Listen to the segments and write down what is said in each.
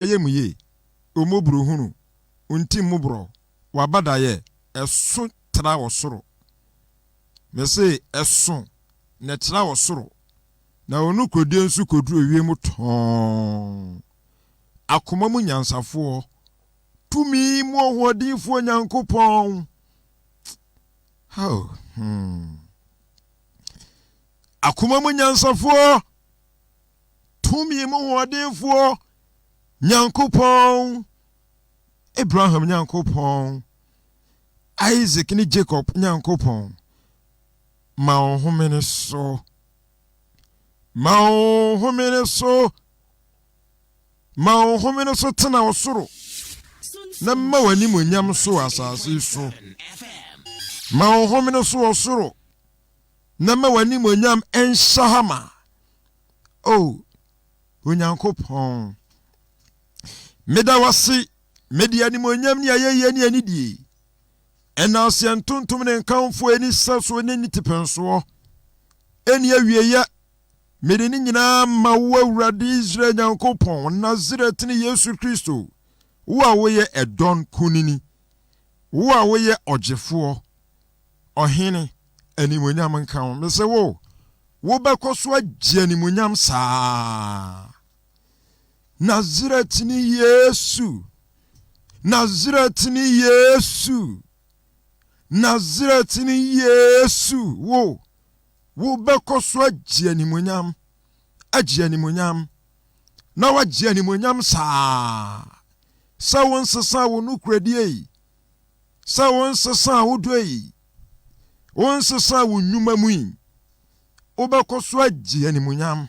Yemuye, umobru hunu, unti mubro, wabadaye, esun tra osoro. Mese esun, ne tra osoro. Na onu kodi nsu kodru ewiemu ton. Akoma mu nyansafo, tumi mu ohodifo Nyankopon. How? Akoma mu nyansafo, tumi mu ohodifo Nyankopon. Abraham Nyankopon, Isaac ni Jacob Nyankopon. Ma ohomene so. Ma ohomene so tena osoro. Na ma wani munyam so asase so. Ma ohomene so osoro. Na ma wani munyam enshahama. Oh, Onyankopon. Meda wasi, medi animonyam ni ayeye ni anidie. Ena asiantuntum ne nkamfo eni saso ne nitipenso. Eni awieye mede ni nyina ma wo Awurade Israel Nyankopon Nazaret ni Yesu Kristo. Wo a woye edon kunini. Wo a woye ogyefo. Ohene animonyam nkan. Mese wo bekoso agye animonyam saa. Nazaret ni Yesu. Nazaret ni Yesu. Nazaret ni Yesu. Wo bekoso agye animonyam. Agye animonyam. Na wagye animonyam saa. Sa won sesa wo nukredi. Sa won sesa wo doi. Won sesa wo nnwuma mu yi. Wo bekoso agye animonyam.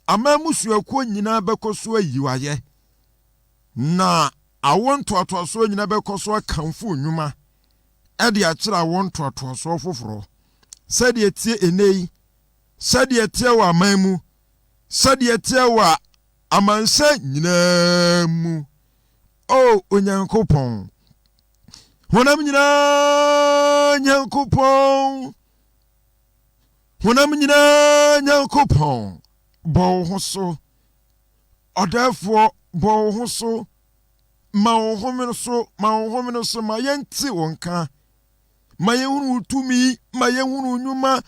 Ama musuakuo nyina bekoso ayiwaye. Na awon toatoaso nyina bekoso akamfo nnwuma. Ede akira awon toatoaso foforo. Sade etie enei. Sade etie wa amamu. Sade etie wa amansa nyina mu. Oh, Onyankopon. Honam nyina Nyankopon. Honam nyina Nyankopon. Bo hoso. Odefo bo hoso. Ma ohomeno so ma yenti wonka. Ma yehunu tumi, ma yehunu nyuma,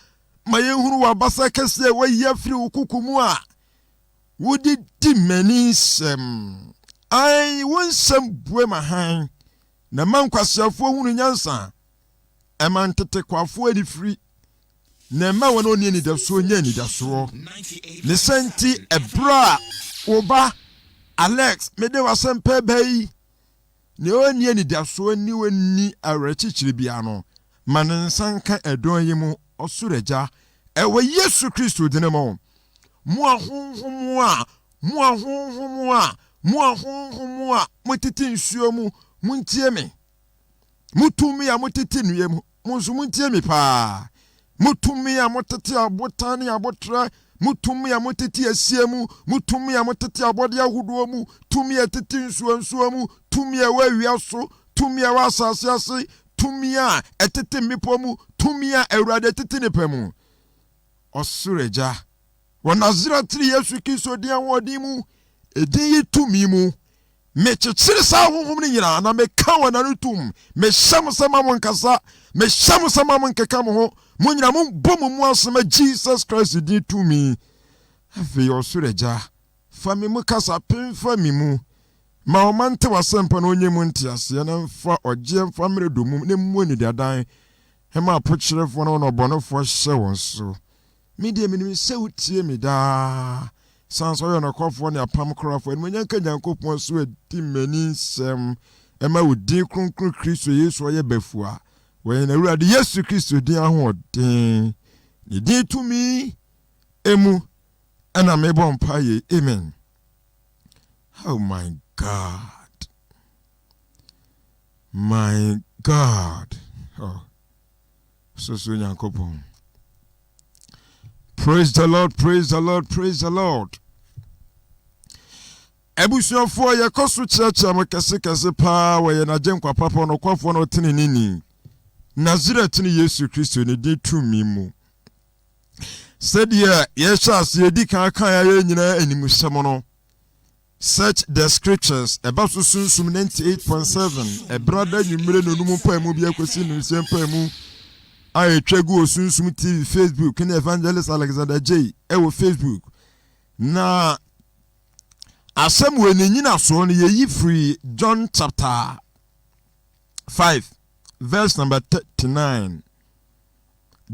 ma yehunu wabasa kese wa yefri ukukumu a. Wodi di menisem. Ai wonsem bue mahan. Na mankwasiafo hunu nyansa. Ema ntete kwafo adifri. Na ma wono ni anidaso nya anidaso. Ne senti ebra oba Alex mede wasempe bai. Ne oni anidaso ni wani arechichiri bia no. Manensanka edon yimu osureja ewe Yesu Kristo dinemo. Mu ahonhomwa mutiti nsuo mu muntie me. Mutumi ya mutiti nuye mu munsu muntie me pa. Mutumi ya mutiti abotani abotra. Mutumi ya mutiti asie mu. Mutumi ya mutiti abode ahuduo mu. Tumi ya titi nsuo mu. Tumi ya wawiaso. Tumi ya wasasiasi. Tumi ya etiti mipo mu. Tumi ya Awurade etiti nipa mu. Osureja. Wa Nazaret Yesu Kristo di awodi mu. Edi yi tumi mu. Me chichiri sa honhom ni nyina na me ka wana no tum. Me shamusama mo nkasa. Me shamusama mo nkeka mo ho. Mo nyina mo bom mu asema Jesus Christ di tumi. Afi osureja. Fami mu kasa pemfa mi mu. Ma o mante wasempa na onye mu ntiase na mfa ogye mfa mere domu ne mu ni dadan. Hema apochirefo na ono bonofo hye won so. Me de me se utie me da. Sanso yo na kofo ne apam krafo en munyanka Nyankopon so edi mani nsem ema wodi kronkron Kristo Yesu oye bafua we na Awurade Yesu Kristo di ahoden ni di tumi emu ana mebo mpaye amen. Oh my God, my God. Oh so Nyankopon. Praise the Lord, praise the Lord, praise the Lord. Ebusuafo ye koso chiacha mokese pa we na jenkwa papa no kwafo no tinini. Nazaret ni Yesu Kristo ne di tumi mu. Said ye sha se di kan ya nyina animusem no. search the scriptures about sunsum 98.7 a brother nyumre no numu pa mu bia kwesi no sempa mu I twegu sunsum TV Facebook in Evangelist Alexander J ewo Facebook na asem we nyina so no ye free John chapter 5 verse number 39.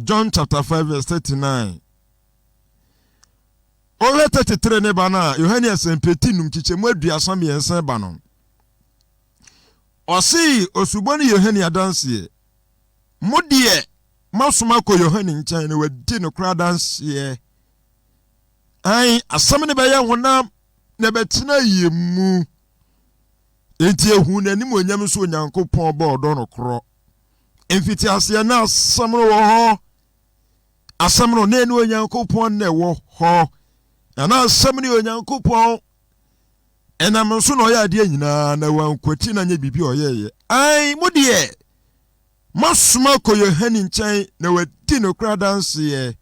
John chapter 5 verse 39. Owe 33 ne bana Yohane sempetinum chichemu aduasam yensen banon. Osi osuboni Yohane adanse. Modie masoma ko Yohane nkyɛn ne wadi no kra danse. Ai asam ne bɛyɛ honam ne bɛtena yemu. Enti ehu nanim onyam so Onyankopɔn bɔ ɔdɔ no korɔ. Emfiti ase na asam no wɔ hɔ. Asam no ne Onyankopɔn ne wɔ hɔ. Ana asam ne Onyankopɔn enam so no ɔyɛ ade nyina na wankwati na nye bibi ɔyɛyɛ. Ai modie masoma ko Yohane nkyɛn na wadi no kra danse.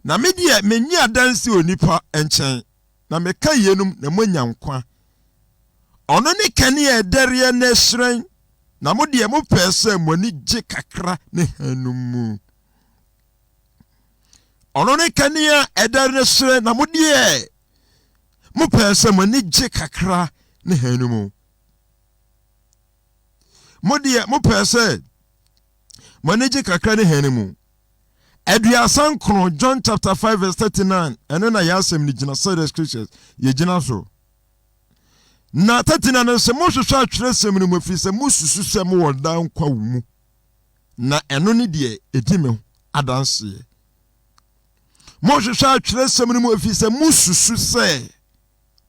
Na medie menyi adanse onipa nkyɛn na meka yenum na monya nkwa. Ono ne kane ederie na hyerɛn na modie mo pɛ sɛ moni gye kakra ne hanum mu. Ono ne kane ederie na hyerɛn na modie mo pɛ sɛ moni gye kakra ne hanum mu. Modie mo pɛ sɛ moni gye kakra ne hanum mu. Aduasan krono John chapter 5 verse 39 eno na yasem ni gina say the scriptures ye gina so. Na 39 se mo hwehwe atweresem ni mo fi se mo susu se mo woda nkwa mu. Na eno ni de edi me adanse. Mo hwehwe atweresem ni mo fi se mo susu se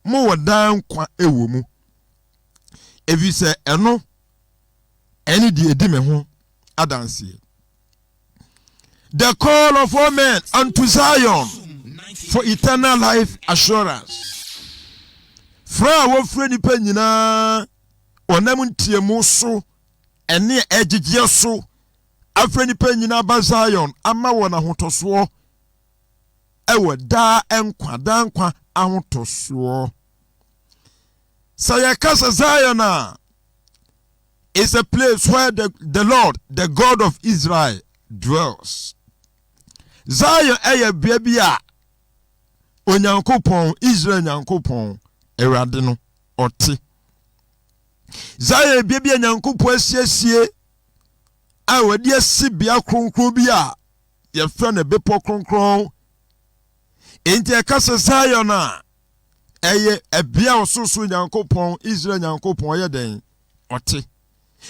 mo woda nkwa ewo mu. Evi se eno eni de edi me ho adanse. The call of all men unto Zion for eternal life assurance. Fra wo frɛ nipa nyina onam ntiemu so ene ejigye so afrɛ nipa nyina ba Zion ama wɔ na hotoso ewo da nkwa ahotoso. Sayakasa Zion is a place where the Lord, the God of Israel, dwells. Zion eye bia Onyankopɔn Israel Nyankopɔn Ewurade no ɔte. Zion bia Nyankopɔn asiesie a wadi asibia kronkron bia ye fra na bepo kronkron. Enti ekasa Zion eye ebia ososo Nyankopɔn Israel Nyankopɔn ye den ɔte.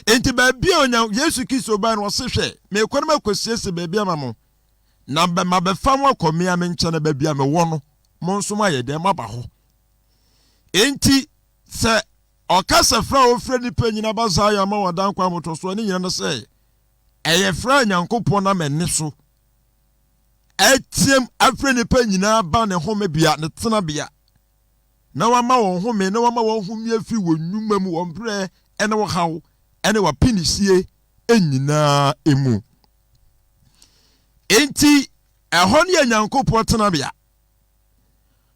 Enti ba bia Yesu Kristo ba no ɔsehwɛ me kwanma kwasiese ba bia mamo na be mabɛfa mo akɔmea me nkyɛ na ba bia me wɔ no mo nso ma yɛ dem aba hɔ. Enti sɛ ɔkasa fra ofre nipa nyina ba Zion ma wɔdan kwa motoso ne nyina no sɛ ɛyɛ fra Nyankopɔn na mani so etiem afre nipa nyina ba ne home bia ne tena bia na wama wɔn home na wama wɔn home afi wɔ nnwuma mu wɔn brɛ ene wɔ haw ene wɔ pinisie enyina emu. Enti ɛhɔ ne Nyankopɔn tena bia.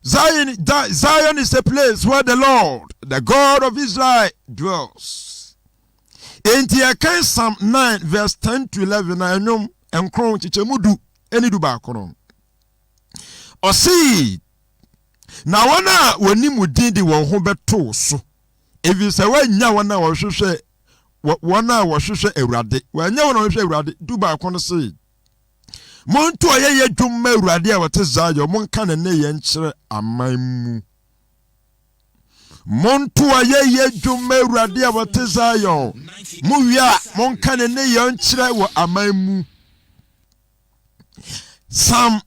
Zion is a place where the Lord, the God of Israel, dwells. Enti ɛkan Psalm 9 verse 10 to 11 na ɛnwom nkron chichemudu eni du ba kono. Ɔsi na wana wani mudin di wɔn ho beto so. Evi sɛ wanya wana wɔhwehwɛ wana wɔhwehwɛ Awurade. Wanya wana wɔhwehwɛ Awurade du ba kono sei. Monto ayeye dwumma Awurade a wote Zion monka ne ne ye nkyere aman mu. Monto ayeye dwumma Awurade a wote Zion muwia monka ne ne ye nkyere wɔ aman mu. Psalm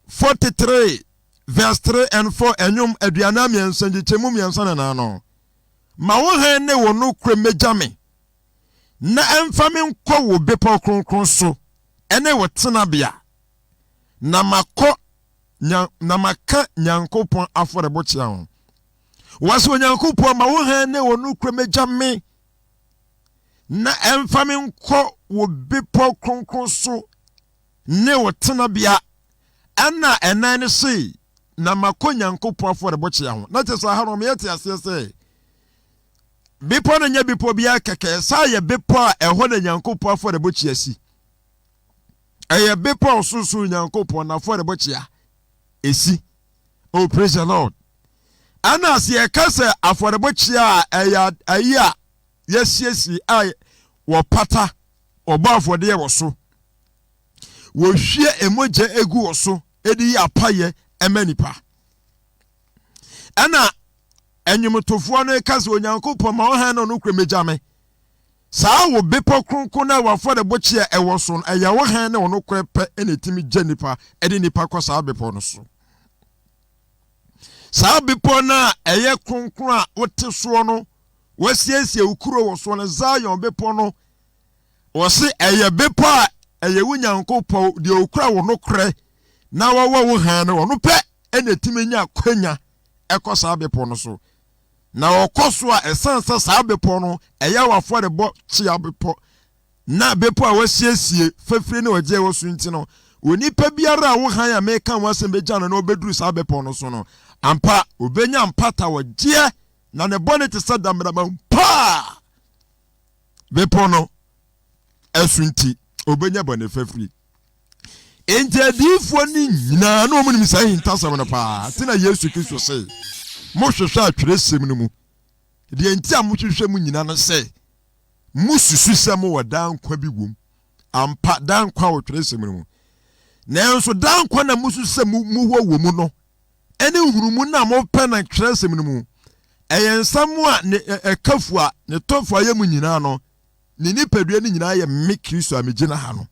43 verse 3 and 4 enyum aduana miensa ngichemu miensa na no. Ma wo han ne wo no kure mejame. Na emfa me nkɔ wo bepo kronkron so ene wo tena bia. Na maka Nyankopɔn afɔrebɔ kyia ho. Wase Nyankopɔn ma wo han ne wo no kure mejame. Na emfa me nkɔ wo bepo kronkron so ne wo tena bia. Ana enan ne sei na makɔ Nyankopɔn afɔrebɔkyia ho na kyerɛ sɛ ha no meyɛte aseɛ sɛ bepɔ no nyɛ bepɔ biara kɛkɛ saa yɛ bepɔ a ɛhɔ na Nyankopɔn afɔrebɔkyia si ɛyɛ bepɔ ɔsorosoro Nyankopɔn na afɔrebɔkyia esi. Oh, praise the Lord. Ana sɛ yɛka sɛ afɔrebɔkyia a ɛyɛ ayi a yɛsiesie a wɔpata ɔbɔ afɔdeɛ wɔ so wɔhwie emogya egu wɔ so edi apayɛ ɛma nipa ɛna enyumotofoɔ no ka sɛ Onyankopɔn ma ɔhan no no kura megya me saa wo bepɔ kronkron na wafɔrebɔkyia ɛwɔ so no ɛyɛ wo han na ɔno kura pɛ ɛna etimi gya nipa ɛde nipa kɔ saa bepɔ no so saa bepɔ na ɛyɛ kronkron a wote soɔ no wasiesie ukuro wɔ so no Zion bepɔ no wɔse ɛyɛ bepɔ a ɛyɛ wo Nyankopɔn deɛ okura wo no korɛ na wɔwɔ wo han no ɔno pɛ ɛna etimi nya kwanya ɛkɔ saa bepɔ no so na ɔkɔ so a ɛsan sɛ saa bepɔ no ɛyɛ wafɔrebɔkyia bepɔ na bepɔ a wasiesie fafiri ne ɔgye wɔ so nti no onipa biara a wo han a meka wo asɛm begya no na obeduru saa bepɔ no so no ampa obenya mpata wɔgye na ne bɔne te sɛ damrama mpa bepɔ no ɛsunti obenya bɔne fafiri enti adiifoɔ ni nyinaa na ɔmo nim saa hintasɛm no paa tina Yesu Kristo sɛ mohwehwɛ atwerɛsɛm no mu deɛ nti a mohwehwɛ mu nyina no sɛ mususu sɛ mo wɔ dankwa bi wom ampa dankwa wɔ twerɛsɛm no mu nanso dankwa na mususu sɛ mu wɔ mu no ɛne hurumu na mopɛ na twerɛsɛm no mu ɛyɛ nsɛm a ne ɛkafu a ne tɔfo ayɛ mu nyinaa no ne nipadua no nyinaa yɛ me Kristo a megyina ha no.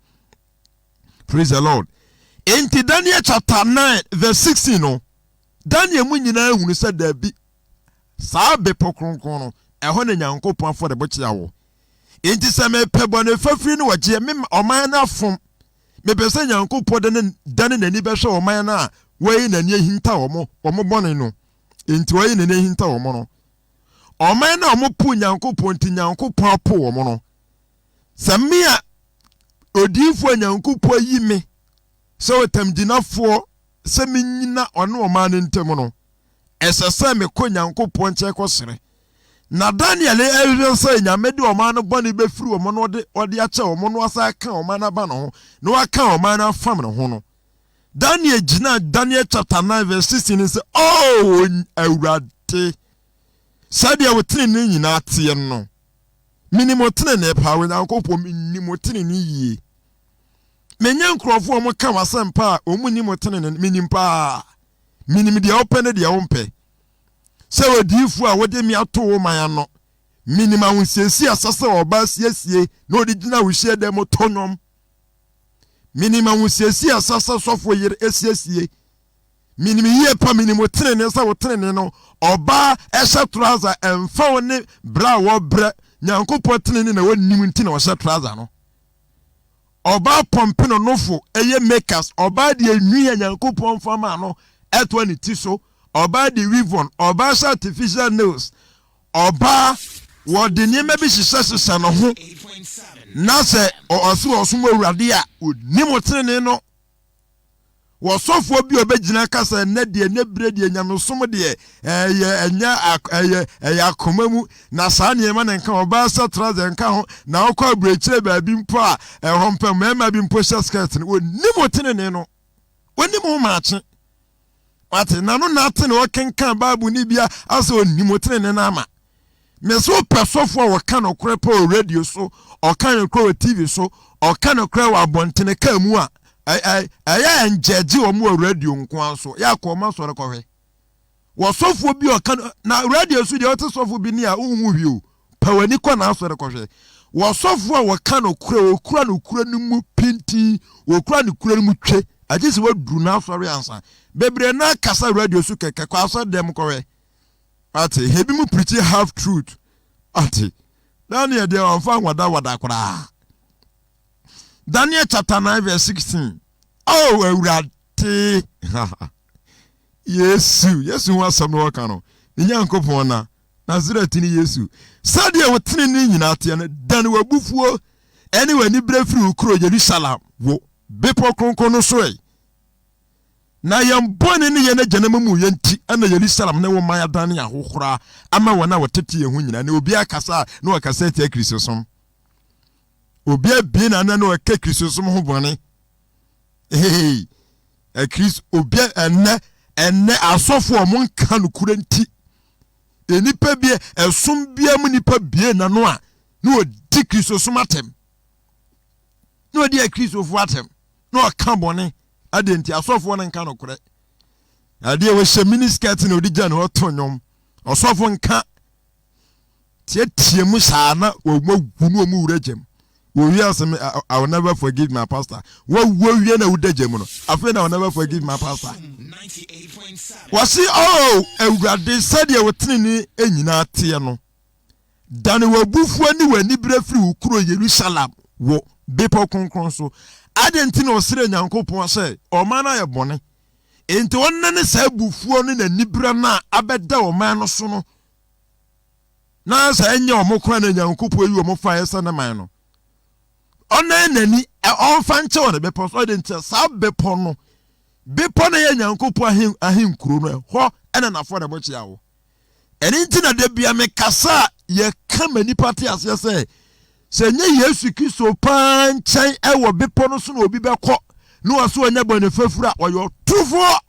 Praise the Lord. Enti Daniel chapter 9 verse 16 no Daniel mu nyinaa hunu sɛ dabi saa bepɔ kronkron no ɛhɔ na Nyankopɔn afɔrebɔkyia wɔ. Enti sɛ mepɛ bɔne fafiri no wɔgye me ɔman no afom mepɛ sɛ Nyankopɔn dane n'ani bɛhwɛ ɔman no a wɔyi n'ani ahinta wɔn bɔne no. Enti wɔyi n'ani ahinta wɔn no ɔman no a wɔn po Nyankopɔn nti Nyankopɔn apo wɔn no sɛ me a odiifo Nyankopɔn yi me sɛ otamgyinafoɔ sɛ menyina ɔno ɔman no ntam no ɛsɛ sɛ mekɔ Nyankopɔn nkyɛn kɔsere na Daniel ɛhwɛ sɛ Nyame de ɔman no bɔne bɛfiri wɔn no ɔde akyɛ wɔn no asa ka ɔman no aba no ho na waka ɔman no afam no ho no Daniel gyina Daniel chapter 9 verse 16 sɛ oh Awurade sɛdeɛ wotene ne nyinaa teɛ no minimotene ne pa wo Nyankopɔn minimotene ne yie menye nkrɔfo mo ka wasɛmpa a omu ni motene ne minim pa minim de opɛ ne de wompɛ sɛ odiifo a wode mi ato wo man no minim ahosiesi asase oba siesie na odi gina wo hye dem tonwom minim ahosiesi asase sofo yire esiesie minim yie pa minimotene ne sɛ wotene ne no oba ɛhyɛ trouser emfa wo ne bra wo bre Nyankopɔn tene ne na wonim nti na wo hyɛ trouser no Oba pompino nofo eye makers oba de enwi ya Nyankopɔn fama no eto ne ti so oba de weavon oba sha artificial nails oba wo de niema bi hyehyɛ no ho na se oso mo awurade a onim tene no wo sofo bi obegyina kasa na de ne bre de nyamesom de enya akomamu na saa niema ne nka oba sa trouser nka ho na okọ abrechire ba bi mpo a ehompa mema bi mpo sha skirt no onim tene no onim ho maache ate na no na ate ne okenkan bible ni bia asa onim tene na ama me so pesofo a woka no kore pa radio so oka no kore TV so oka no kore wa bontene ka mu a aya njeji o mu radio nko anso ya ko ma sore kohwe wo sofo bi o kan na radio so de o te sofo bi ni a unhu hwi o pawani ko na sore kohwe wo sofo a wo kan okura no mu pinti wo kura no kura no mu twe agisi wo duru na sore ansa bebre na kasa radio so keke kwa so dem kohwe ate hebi mu preach half truth ate Daniel de onfa wada kura Daniel chapter 9 verse 16. Oh, Awurade. Yesu wasam no waka no. Nyankopɔn na Nazareth ni Yesu. Sadia wotene ni nyina te na dan wabufuo ene wani brefiri ukuro Jerusalem wo bepo kronkron no so na yambone ne ye na gyanama mu yenti ana Jerusalem ne wo man adane ahohora ama wona wotete ye hu nyina ne obi akasa na wakasa tie Kristosom obi abi na na waka Kristosom ho bone Chris obi enne asofo o mon ka no kuranti enipa bie esom bia mu nipa bie na no a na odi Kristosom atem na odi Kristofo atem na ka bone adenti asofo no nka no kure ade we hye miniskirt na odi gya na otonyom asofo nka tie mu saa na wo magunu mu wuragem wo wi asem I will never forgive my pastor wo wi na wudagem no afi na I will never forgive my pastor 98.7 wasi awurade said ye wotini enyina tie no dane wabufu ani wani brefri ukuro Jerusalem wo bepo konkron so adenti na osire Nyankopon se o man na ye bone enti wonne ne sa bufuo no na nibra na abeda o man no so no na sa enye o mokra na Nyankopon yi o mofa yesa na man no ona nani on fanche wona bepo so adenti sa bepo no bepo na ye Nyankopon ahinkuro no ho ena na fo de bo chia wo enti na de bia me kasa ye kama nipa te ase se se nye Yesu Kristo panchan ewo bepo no so na obi bekọ no aso anya bone fafura oyo tufo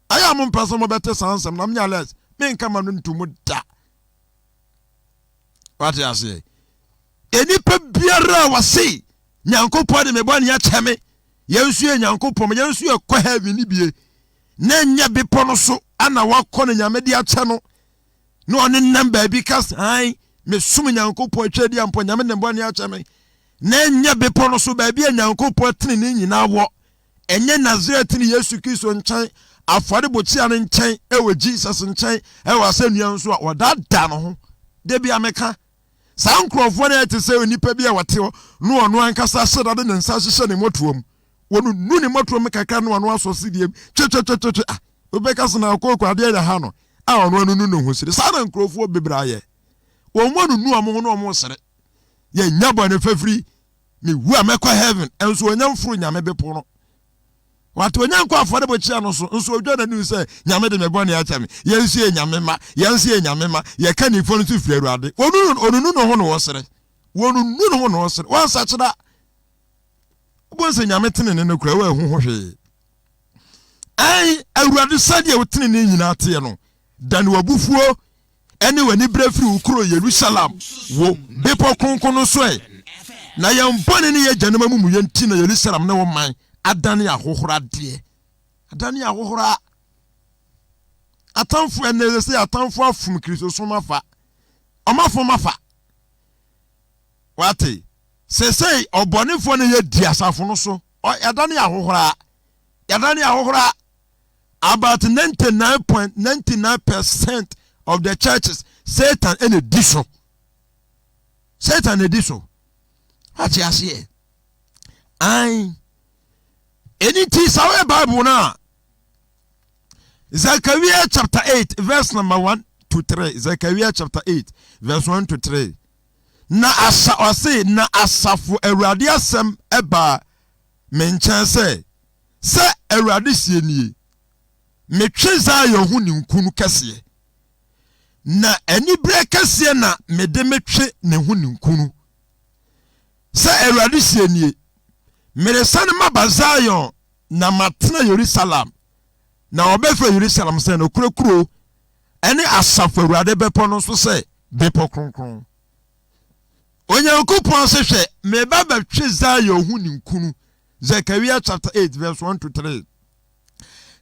aya mo mpasa mo bete sansem na mnya les me nka ma no ntumu da wate ase enipa biara wase Nyankopon de me bone ya cheme yensu ye Nyankopon yensu ye kọ heaven ni bie na nya bepo no so ana wakọ na nyamede a che no no one number because ai me sum Nyankopon twedi ampo nyame ne bone a cheme na nya bepo no so ba bia Nyankopon tene ni nyina wo enye Nazareth ni Yesu Kristo nchan afade bochia ne nchan ewe Jesus nchan ewe asanua nso a odada no ho de bia meka san krofo na ete se onipa bia wate ho no ono ankasa hyeda de nsa hyehye ne motuom wonu nu ne motuom kakra no ono aso sidiem twe obeka so na akoko ade ya ha no a ono anu no hu sire sa na krofo bebraye wonwanu nu amo no omo sere ye nyabo ne fafiri me wu amekwa heaven enso onyamfuru nyame bepo no wato onyanko afode bochia no so nso odwa na ni se nyame de mebone ya chame yensie nyame ma ye ka ni fo no firi Awurade onunu no ho no wosere wonunu no ho no wosere wansa cheda bonse nyame tene ne kura wa hu ho hwe ai Awurade sade wotene ne nyina te no dan wabufuo ene wani brefri ukuro Jerusalem wo bepo konkon no so na yambone ne ye gyanama mu yenti na Jerusalem na wo man adane ahohora de adane ahohora atamfo ene se atamfo afum Kristo so mafa omafo mafa wate se obonefo ne ye di asafo no so adane ahohora about 99.99% of the churches Satan edition what you see ai anything sawe Bible na Zechariah chapter 8 verse number 1 to 3 Zechariah chapter 8 verse 1 to 3 na asafu Awurade asem eba menchen se Awurade sie nie metwe Zion hu ni nkunu kese na anibre kese na mede metwe ne hu ni nkunu se Awurade sie nie mere sane maba Zion na matena Jerusalem na obefa Jerusalem se no kurokuro ene asafu Awurade bepo no so se bepo kronkron Onyankopon se hwe me baba twe Zion hu ni nkunu Zechariah chapter 8 verse 1 to 3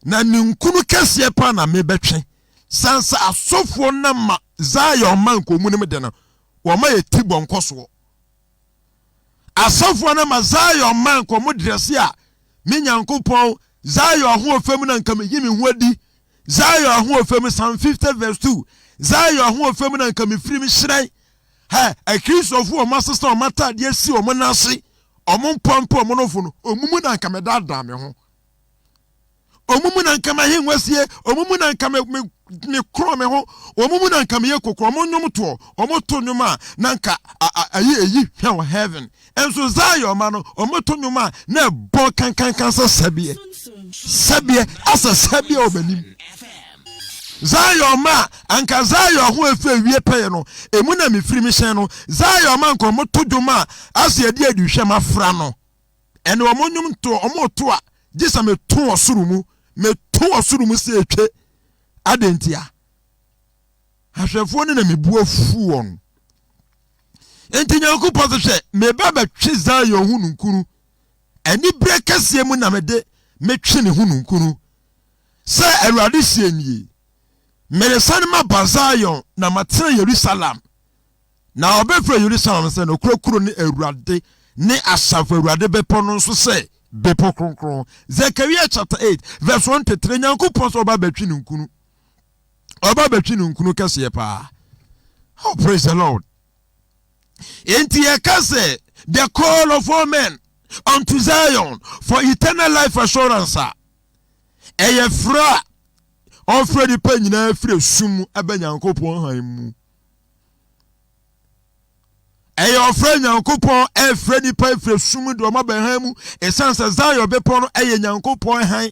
na ni nkunu kese pa na me betwe sansa asofo na ma Zion man ko mu ne de no wo ma yetibon koso asofo na ma Zion man ko mu dresse a me Nyankopon Zion ho ofem na nkam yimi ho adi Zion ho ofem Psalm 50 verse 2 Zion ho ofem na nkam firi mi hyiran ha akristofu o masesa o mata de si o monase o monpompo o monofo no omumu na nkam dada me ho omumu na nkama he nwasie omumu na nkama me kro me ho omumu na nkama ye kokro mo nyom to omoto nyom a na nka ayi hwa wo heaven enso Zion ma no omoto nyom a na bo kankan sabie asa sabie obanim Zion ma anka Zion ho efe wie peye no emu na me firi mi hyen no Zion ma nka omoto dwom a asa edi aduhwem afra no ene omonyom to omoto a gisa me to osuru mu se etwe adentia ahwefo ne na mebu afu won enti Nyankopɔn hwɛ me baba twe Zion hu nunkuru ani bre kase mu na mede metwe ne hu nunkuru sɛ Awurade sie nie mere sanma Zion na matena Jerusalem na obefra Jerusalem sɛ no kurokuro ne Awurade ne asafo Awurade bepo no nso sɛ bepo kronkron Zechariah chapter 8 verse 1 to 3 Nyankopɔn so oba betwi nunkunu kase pa. Oh, praise the Lord. Enti yakase the call of all men unto Zion for eternal life assurance. Eye fra ofre di pa nyina fire sum aba Nyankopɔn han mu. Eye ofre Nyankopɔn efre di pa fire sum do ma ba han mu esanse Zion bepo no eye Nyankopɔn han.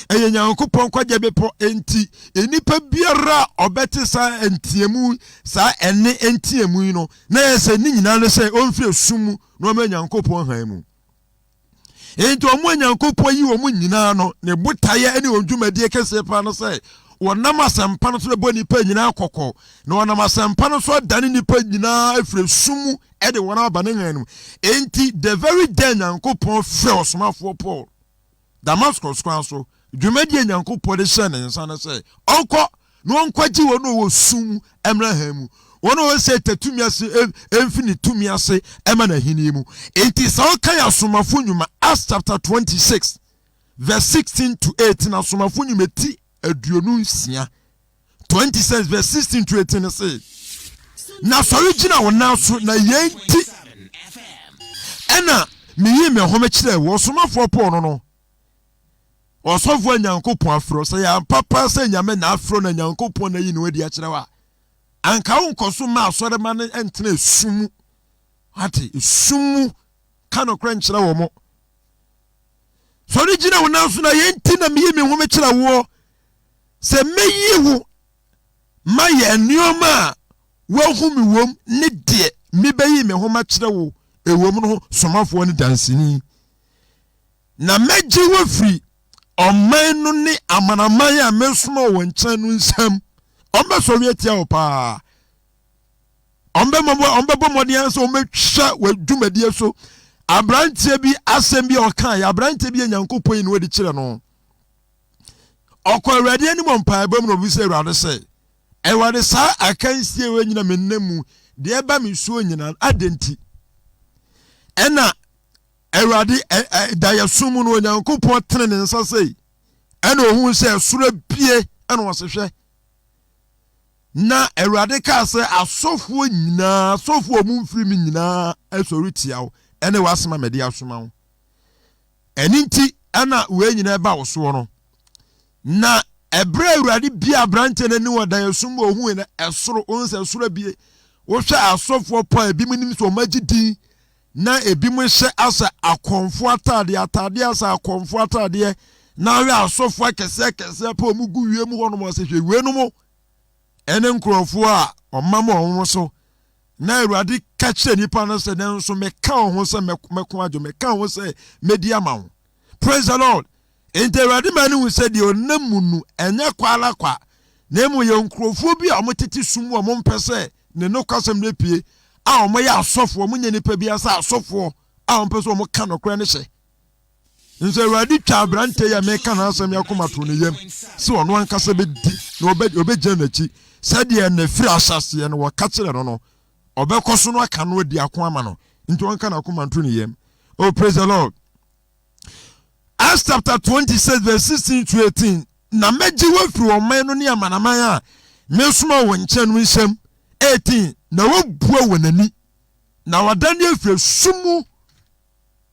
Eye Nyankopɔn kwaje bepo enti enipa biara obete sa entiemu sa ene entiemu no na yese ni nyina no se onfire sum no ma Nyankopɔn han mu. Enti omo Nyankopɔn yi omo nyina no ne botaye ene ondwumadie kese pa no se wonam asempa no so bo nipa nyina kokɔ na wonam asempa no so dane nipa nyina afire sum e de wona aba ne han mu. Enti the very day Nyankopɔn frɛ osomafo Paul Damascus kwan so dwumadie Nyankopɔn de hyɛ ne nsa na sɛ ɔnkɔ na ɔnkɔgye wɔn no wɔ sum emra ha mu wɔn no sɛ tatumi ase emfini tumi ase ema na hini mu. Enti sɛ ɔka ya asomafo nnwuma Acts chapter 26 verse 16 to 18 asomafo nnwuma ti aduonu nsia 26 verse 16 to 18 sɛ na sɔre gyina wɔn nan so na yɛnti ɛna miyi me home kyerɛ wɔ asomafo Paul no Osofo Nyankopɔn afro sɛ ya papa sɛ nyame na afro na Nyankopɔn na yi ne wadi akyerɛ wa anka wonkoso ma asɔre ma ne entene sum ate sum ka no kra nkyerɛ wo mo so ne gina wona so na yenti na miyi me home kyerɛ wo sɛ meyi wo ma ye nneoma wo hu mi wom ne de me bayi me home kyerɛ wo ewom no somafo ne dansini na megye wo firi Oman no ne amanaman ya mesoma wo nkyɛn no nsam ombe so wietia wo pa ombe bomodian so ometwa wadwumadie so abrantie bi asɛm bi ɔka ya abrantie bi Nyankopɔn yi ne wadi kyerɛ no ɔkɔ Awurade ani mo mpa ba mu no bi sɛ Awurade sɛ Awurade saa akansie we nyina mennamu de ba me suo nyina adenti ɛna Awurade da yasum no Nyankopɔn tene ne nsa sei ɛna ohun sɛ soro bie ɛna wɔsehwɛ na Awurade ka sɛ asɔfo nyinaa asɔfo mu mfiri mi nyinaa ɛsɔre tia wo ɛna wasema mede asoma wo ɛni nti ɛna we nyinaa ba wo so no na ɛbrɛ Awurade bia abrante na ni wɔ da yasum ohun na ɛsoro ohun sɛ soro bie wo hwɛ asɔfo pa ebi mu nim so magidi na ebi mu hye asa akonfo atade asa akonfo atade na we asofo kese pa omugu wie mu hono mo se hwe we no mo ene nkrofo a omam onwo so na Awurade ka kire nipa no se den so meka ho se meko adwo meka ho se medi ama ho. Praise the Lord. Ente Awurade ma ne hu se de onamunu enye kwala kwa na emu ye nkrofo bi a omotete sum wo mo mpese ne no kwasem na pie a omo ya asofo omo nya nipa bia sa asofo a omo pese omo ka nokra ne hye nso Awurade twa abrante ya meka na asem ya komato ne yam se ono ankasa bedi na obegye nachi sade na firi asase no wo ka kire no no obekoso no aka no adi ako ama no nti won ka na komato ne yam. Oh, praise the Lord. Acts chapter 26 verse 16 to 18 na meji wo firi oman no ne amanaman a mesoma wo nche no nsam 18 na wo bua wonani na wadane afiri sumu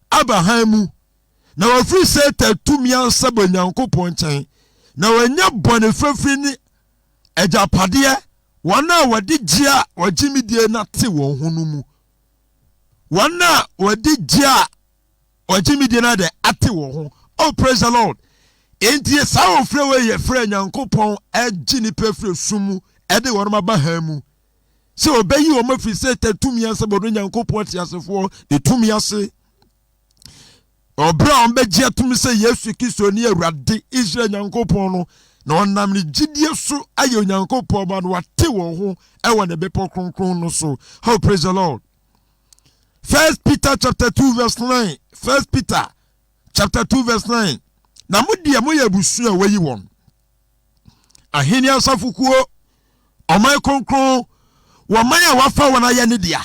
abahamu na wafiri Satan tumi ansa bo Nyankopɔn nkyɛn na wanya bɔne frɛfiri ni agyapadeɛ wɔn a wɔde gye a wɔgyemidie na te wɔn ho no mu wɔn a wɔde gye a wɔgyemidie na de ate wɔn ho. Oh, praise the Lord. Enti saa ofre we ye frɛ Nyankopɔn agye nipa frɛ sumu ɛde wɔn aba ha mu sɛ obeyi wɔn afiri Satan tumi ansa bo Nyankopɔn te asefo de tumi ase Obra ombeji atumi sɛ Yesu Kristo ni Awurade Israel Nyankopɔn no na onam ni gidie so aye Nyankopɔn ba no wate wɔn ho ɛwɔ ne bepɔ kronkron no so. Oh, praise the Lord. 1 Peter chapter 2 verse 9. 1 Peter chapter 2 verse 9. Na mudi ya moye busu a wayi wɔn. Ahini asafukuo ɔman kronkron wɔman a wafa wɔn ayɛ ne dia.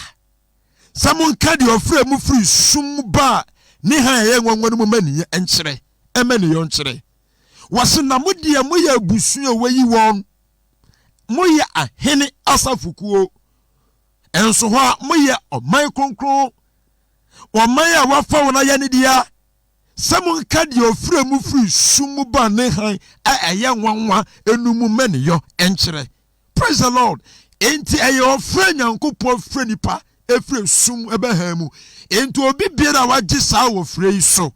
Samun kadi ofre mu firi sum ba ni ha ye nwanwa mu mani enkyere emani yo nkyere wase na mudi ya moye busu a wayi wɔn moye ahini asafukuo enso ho a moye ɔman kronkron wɔman a wafa wɔn ayɛ ne dia. Samun kadi ofre mu firi sum ba ne han a ɛyɛ nwanwa enumu mani yo enkyere. Praise the Lord. Enti ɛyɛ ofre Nyankopɔn frɛ nipa efre sum ɛbɛha mu. Enti obi biara wagye saa wɔ frɛ yi so.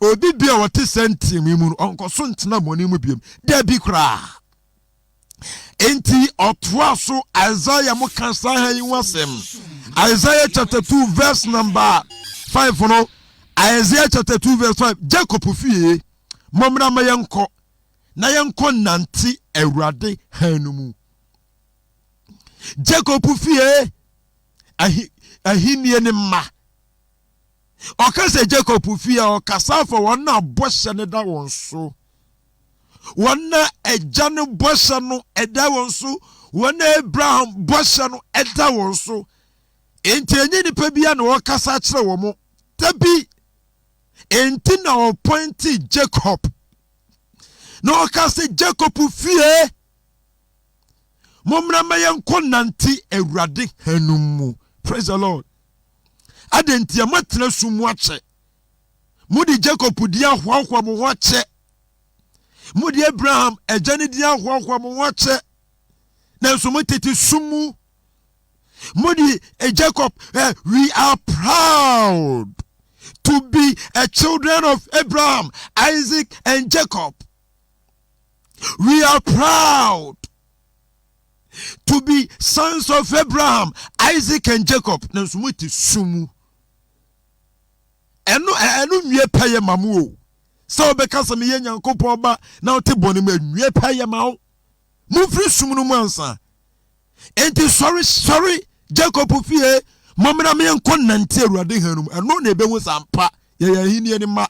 Obi bia wɔte sentim yi mu onko so ntena mɔni mu biem. Da bi kra. Enti ɔtoa so Isaiah mo kan saa ha yi wasɛm. Isaiah chapter 2 verse number 5 no. Isaiah chapter 2 verse 5. Jacob fie momra ma yenko na yenko nanti Awurade hanu mu. Jacob fie ahinie ne ma. Okase Jacob fie okasa for won na bɔhyɛ ne da won so. Won na agya ne bɔhyɛ no ɛda won so. Won na Abraham bɔhyɛ no ɛda won so. Enti enye nipa bia na okasa kyerɛ wo mo. Tabi enti na appointed Jacob. Na okase Jacob fie momra mayenko nanti Awurade hanum mu. Praise the Lord. Adenti amatena sumu ache. Mudi Jacob di ahwahwa mo wache. Mudi Abraham ejani di ahwahwa mo wache. Na so motete sumu. Mudi Jacob, we are proud to be a children of Abraham, Isaac and Jacob. We are proud to be sons of Abraham, Isaac and Jacob. Na so motete sumu. Enu nwie paye mamu o. So obeka se me ye Nyankopɔn ba na wote bɔne mu nwie paye mawo. Mufri sum no mu ansa. Enti sorry Jacob fie momra me enko nante Awurade hanum. Eno na ebehu sampa ye yahini ne ma.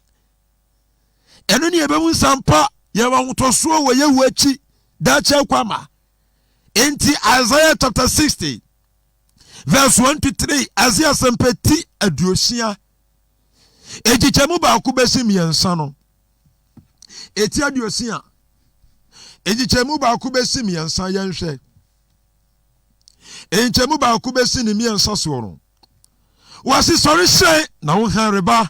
Eno ne ebehu sampa ye wa hotoso wo ye wu achi da che kwama. Enti Isaiah chapter 60 verse 1 to 3 Isaiah sempeti aduosia. Ejichemu ba ku besi miensa no. Eti aduosia. Ejichemu ba ku besi miensa yenhwe. Ejichemu ba ku besi ni miensa so no. Wasi sori hye na wo han reba.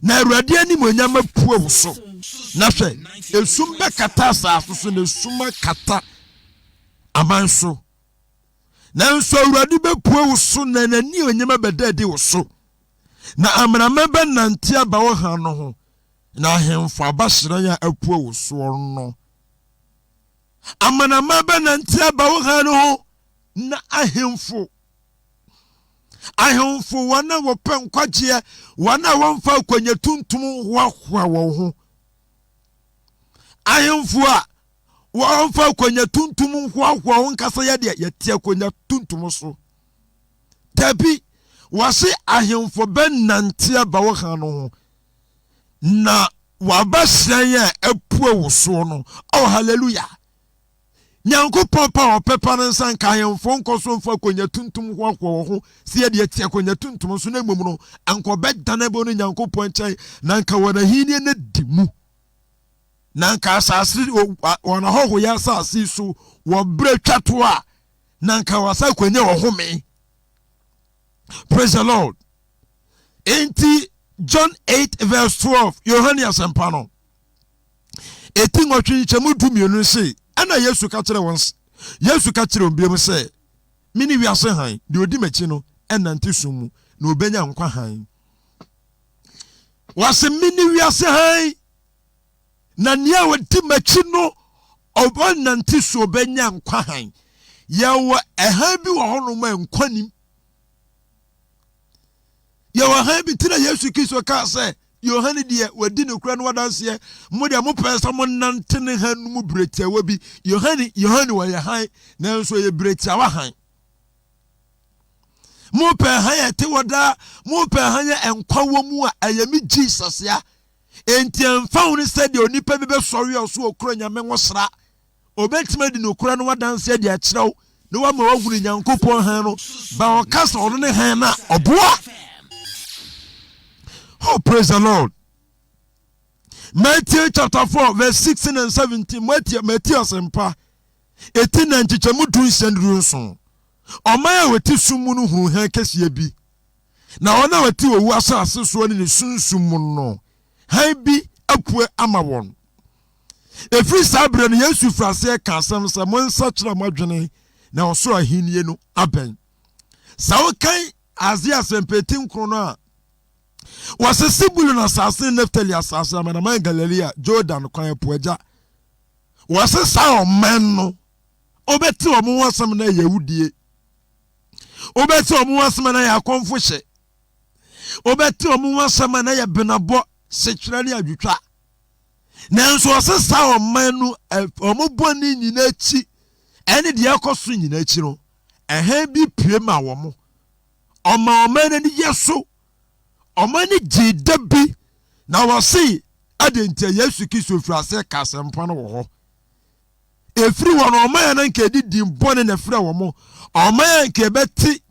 Na Awurade anim onyama pue wo so. Na hwe, esum be kata asase so na esuma kata amanso. Na nso Awurade be pue wo so na nani onyama bedade wo so. Na amrama be nante aba wo han no ho. Na ahemfo abasran ya apue wo so no. Amanama be nante aba wo han no ho. Na ahemfo wana wo pen kwagye wana wonfa kwanya tuntum hwahwa wo ho. Ahemfo a wonfa kwanya tuntum hwahwa wo nkasa ya de yetie kwanya tuntum so. Tabi wase ahemfo ben nante aba wo han no ho. Na wabasran ya apue wo so no. Oh hallelujah. Nyankopɔn pa opepa nsan ka ahemfo nkoso mfa kwanya tuntum hwahwa ho se ye de tie kwanya tuntum so na mmom no anko bedane bo no Nyankopɔn kyai na nka wona hini na dimu na nka asase wona hoho ya asase so wo bre twato a na nka wasa kwanya wo home. Praise the Lord. Enti John 8 verse 12 Yohane asempa no eti ngotwe chemu dumienu se ana Yesu ka kire won Yesu ka kire ombiem se mini wiase han de odi machi no enante sumu na obenya nkwa han wase mini wiase han na nia wodi machi no obonante so obenya nkwa han yawo ehan bi wo hono ma nkwanim yawo han bi tira Yesu Kristo ka se Yohane die wadi no kura no wadanse mo de mo pesa mo nante ne han mu bretiawa bi Yohane wa ya han na nso ye bretiawa han mo pe han ete wada mo pe han enkwa wo mu a ayami Jesus ya enti amfa woni se de onipa bi be sori oso okura nyame nwosra obetima di no kura no wadanse de a kirew no wa ma wagunu nyankopon han no ba o kasa ono ne han na oboa. Oh, praise the Lord. Matthew chapter 4 verse 16 and 17. Matthew asempa 18 and chichemu dunsen so. Omaya weti sumu no hu han kese bi. Na ona weti owu asase so ni sunsumu no. Han bi apue ama won. Efri sabre no Yesu frase ka asem se mo nsa kira madwene na oso ahinie no aben. Sawo kan Azia sempetin krono a wase sibulu na sase Neftali asase amana Galilea Jordan kwan poaja wase sa o man no obeti o mo wasam na Yahudie obeti o mo wasam na yakonfo hye obeti o mo wasam na ya benabo sekira ne adwutwa nanso wase sa o man no o mo boni nyina chi ene de yakoso nyina chi no ehe bi pie ma wo mo o man ni yeso omani jidabi na wasi adenti Yesu Kristo frase kasempa no wo ho efri won oman na nke didi mbone na fra wo mo oman nke beti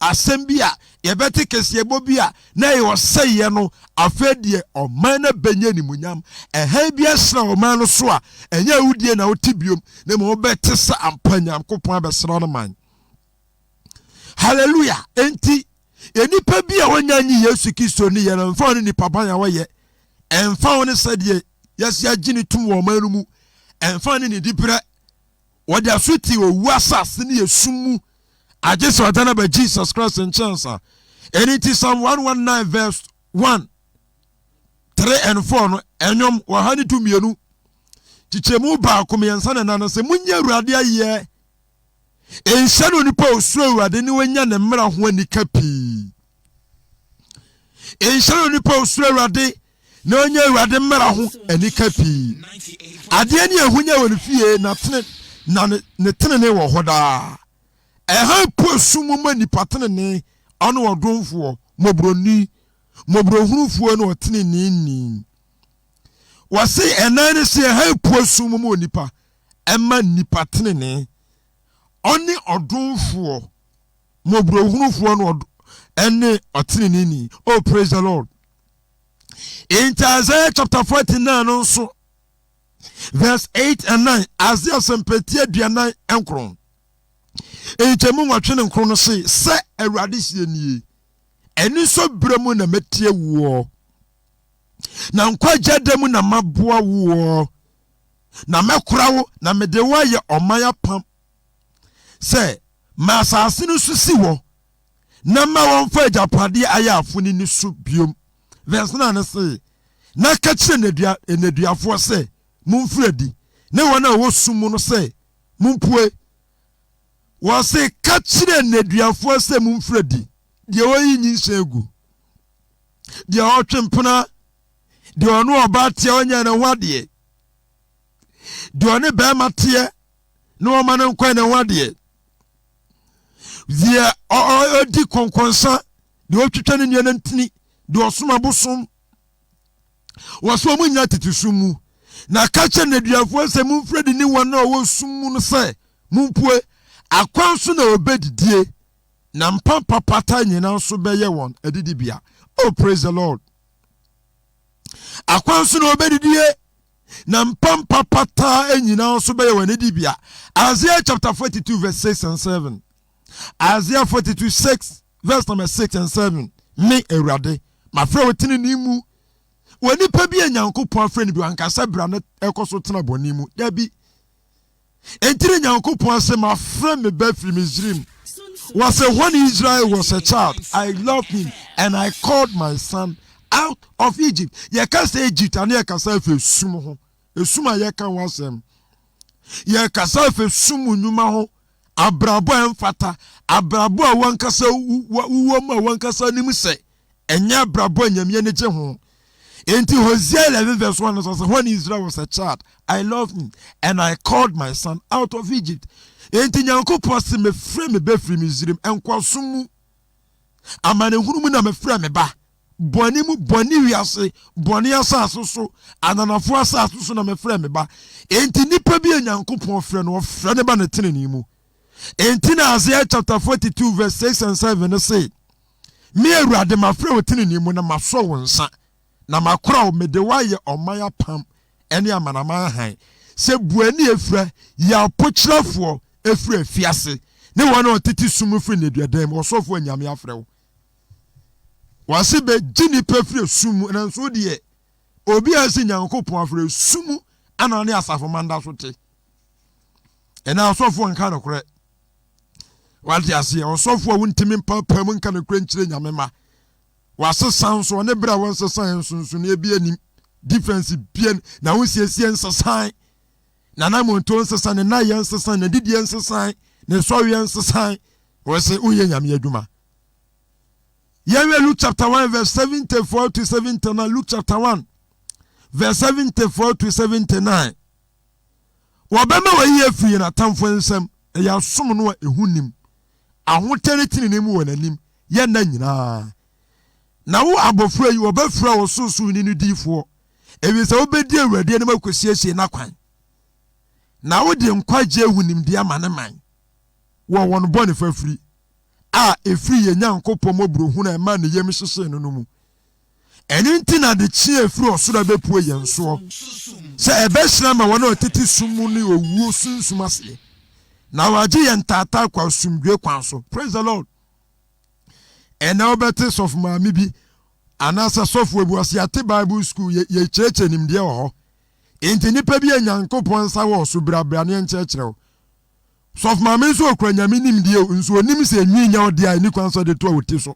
asem bi a ye beti kese ebo bi a na ye woseye no afedie oman na benya ni munyam ehan bi asra oman no so a enya wudie na wotibiom na mo beti sa ampanyam kopon abesra no man. Hallelujah. Enti enipa bi a wanyanyi Yesu Kristo ni ye na mfa ni papa ya woye emfa woni sade yesi agini tum wo manu mu emfa ni dipre wode asuti owu asase ni yesumu agese wadana ba Jesus Christ in chance anything Psalm 119 verse 1 3 and 4 no enyom wahani tumienu chichemu ba komiyansa na nana se munya urade aye enshano nipa osuro urade ni wanya ne mmra ho ani kapi enshano nipa osuro urade na onya urade mmra ho ani kapi ade ni ehunya woni fie na tene na ne tene ne wo hoda eha po sumu ma nipa tene ne ono odonfo mobroni mobrohurufuo no tene ni wase enane se eha po sumu ma nipa emma nipa tene ne oni odunfo mobrohunufuo no ene otene ni. Oh, praise the Lord. In Isaiah chapter 49 also verse 8 and 9 Isaiah sempeti aduanan enkron echemu watwene nkron no se Awurade sie nie eni so bremu na metie wo na nkwaja demu na maboa wo na mekora wo na mede wo ye omaya pam se masase no susi wo na ma won fa japade aya afuni ni so biom. Verse 9 say na ka kire neduafo se mumfredi ne wona wo sumu no se mumpue wo se ka kire neduafo se mumfredi de oyi nyinse egu de otwempena de ono oba tie onya na wade de one ba matie no ma no nkwa na wade zia odi konkonsa de otwetwa ne nua ntini de osoma bosom waso munya titisumu na kache na duafo se mumfredi ni wona wo sumu no se mumpue akwanso na obedidie na mpampa pata nyina so beye won adidibia. Oh, praise the Lord. Akwanso na obedidie na mpampa pata nyina so beye won adidibia. Isaiah chapter 42 verse 6 and 7. Isaiah 42 6 verse number 6 and 7. Me Awurade mafrɛ wo tene ni mu woni pa bi Nyankopɔn afrɛ ni bi ankasa bra no ekoso tena bɔne mu da bi entire Nyankopɔn se mafrɛ me ba firi Misraim was when Israel was a child I loved him and I called my son out of Egypt. Ye ka say Egypt and ye ka say fe sum ho esum a ye ka wasem ye ka say fe sum nyuma ho abrabo emfata abrabo a wankasa wuwo ma wankasa nim se enya abrabo nyamye ne je ho. Enti Hosea 11 verse 1 says when Israel was a child I loved him and I called my son out of Egypt. Enti Nyankopɔn se me frɛ me ba firi Misraim enkwaso mu amane hunu mu na me frɛ me ba bɔne mu bɔne wiase bɔne asase so ananafo asase so na me frɛ me ba. Enti nipa bi Nyankopɔn frɛ no frɛ ne ba ne teneni mu. Enti na Isaiah chapter 42 verse 6 and 7 say me Awurade ma frɛ wo teneni mu na ma so wo nsa na makora wo me de wa ye ɔman apam ene amanaman han se buani efra ya pokyerafo efra afiase ne wona otiti sumu firi ne duadam osofo anyame afrewo wase be gini pefri sumu na nso de obi ase Nyankopɔn afre sumu ana ne asafo manda so te ena osofo nka no kore wate ase osofo wuntimi mpapam nka no kore nkyire nyame ma wase sanso ne bra won sesan sunsun e bi anim difference bien na won siesie nsesan na na monto nsesan na ye nsesan na didi nsesan ne so ye nsesan wase uye nyame adwuma. Yewe Luke chapter 1 verse 74 to 79. Luke chapter 1 verse 74 to 79. Wabema wa ye afiri na tamfo nsem ya som no ehunim ahotere tinini mu wonanim ye na nyina na wo abofra yi obafra wo susu ni difo ebi se obedi Awurade ne makosiesie na kwan na wo de nkwaje ehunim de amane man wo won bone fafiri a efiri ye Nyankopɔn mobro na ma ne yem hyehye no mu eni ntina de chi efiri osoro bepuo yenso se ebehira ma wona otiti sumu ni owuo sunsum ase na waje ye ntata kwa sumdwe kwan so. Praise the Lord. And now better of mammy be anasa software was yate Bible school ye church and him dear ho. Ain't any pebi and Yankopon saw so brabranian church. Soft mammy so cranya minim dear, and so nim say me now dear, and you answer the 2 tiso.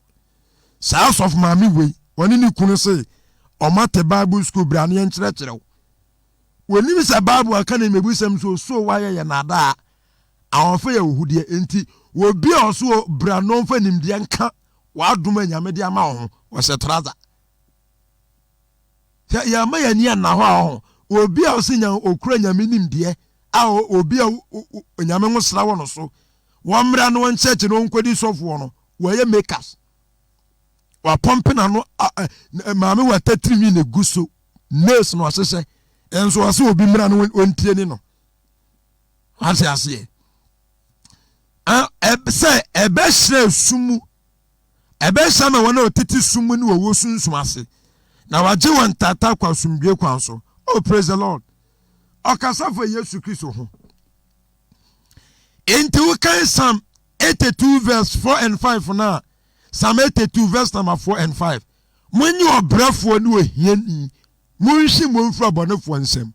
South of mammy way, one in you couldn't say, or mate Bible school branian church. When you miss a Bible, I can't maybe some so why ya nada. Our fair who dear enti will be also branon for him the anka. Wa duma nyame dia ma ho wo se traza ya ma ya nia na ho obi a se nya okura nyame nim de a obi a nyame ho sra wo no so wo mra no ncheche no nkodi sofo no wo ye makers wa pompe na no maame wa tatiri ne guso nurse no asese enso ase obi mra no ontie ni no ase ase se ebe hre sumu ebe sama wona otiti sumu ni wo sunsum ase na waje won tata kwa sumdwe kwan so. Oh, praise the Lord. Okasa for Yesu Kristo ho enti we kan Psalm 82 verse 4 and 5 na Psalm 82 verse number 4 and 5 munyi obrafo ni ohiani munhyi monfura bonefo nsem